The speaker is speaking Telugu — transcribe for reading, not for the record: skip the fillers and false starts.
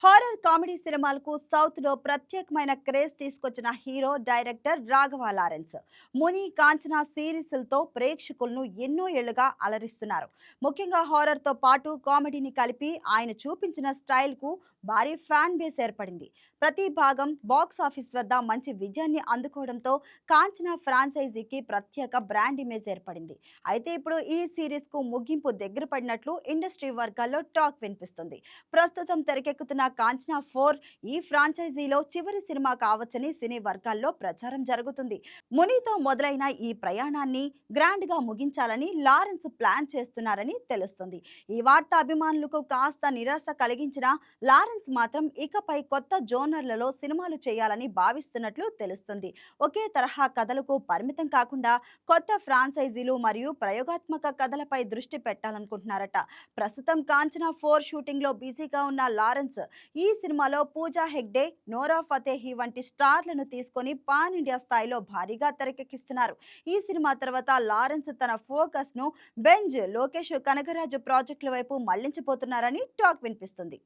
హారర్ కామెడీ సినిమాలకు సౌత్ లో ప్రత్యేకమైన క్రేజ్ తీసుకొచ్చిన హీరో డైరెక్టర్ రాఘవ లారెన్స్ ముని కాంచనా సిరీస్లతో ప్రేక్షకులను ఎన్నో ఏళ్లుగా అలరిస్తున్నారు. ముఖ్యంగా హారర్ తో పాటు కామెడీని కలిపి ఆయన చూపించిన స్టైల్ కు భారీ ఫ్యాన్ బేస్ ఏర్పడింది. ప్రతి భాగం బాక్స్ ఆఫీస్ వద్ద మంచి విజయాన్ని అందుకోవడంతో కాంచనా ఫ్రాంచైజీకి ప్రత్యేక బ్రాండ్ ఇమేజ్ ఏర్పడింది. అయితే ఇప్పుడు ఈ సిరీస్ కు ముగింపు దగ్గర పడినట్లు ఇండస్ట్రీ వర్గాల్లో టాక్ వినిపిస్తుంది. ప్రస్తుతం తెరకెక్కుతున్న కాంచనా 4 ఈ ఫ్రాంచైజీలో చివరి సినిమా కావచ్చని సినీ వర్గాల్లో ప్రచారం జరుగుతుంది. మునితో మొదలైన ఈ ప్రయాణాన్ని గ్రాండ్ గా ముగించాలని లారెన్స్ ప్లాన్ చేస్తున్నారని తెలుస్తుంది. ఈ వార్త అభిమానులకు కాస్త నిరాశ కలిగించినా లారెన్స్ మాత్రం ఇకపై కొత్త జోనర్లలో సినిమాలు చేయాలని భావిస్తున్నట్లు తెలుస్తుంది. ఒకే తరహా కథలకు పరిమితం కాకుండా కొత్త ఫ్రాంచైజీలు మరియు ప్రయోగాత్మక కథలపై దృష్టి పెట్టాలనుకుంటున్నారట. ప్రస్తుతం కాంచనా 4 షూటింగ్ లో బిజీగా ఉన్న లారెన్స్ ఈ సినిమాలో పూజా హెగ్డే, నోరా ఫతేహి వంటి స్టార్లను తీసుకొని పాన్ ఇండియా స్థాయిలో భారీగా తెరకెక్కిస్తున్నారు. ఈ సినిమా తర్వాత లారెన్స్ తన ఫోకస్ ను బెంజ్, లోకేష్ కనగరాజు ప్రాజెక్టుల వైపు మళ్లించబోతున్నారని టాక్ వినిపిస్తుంది.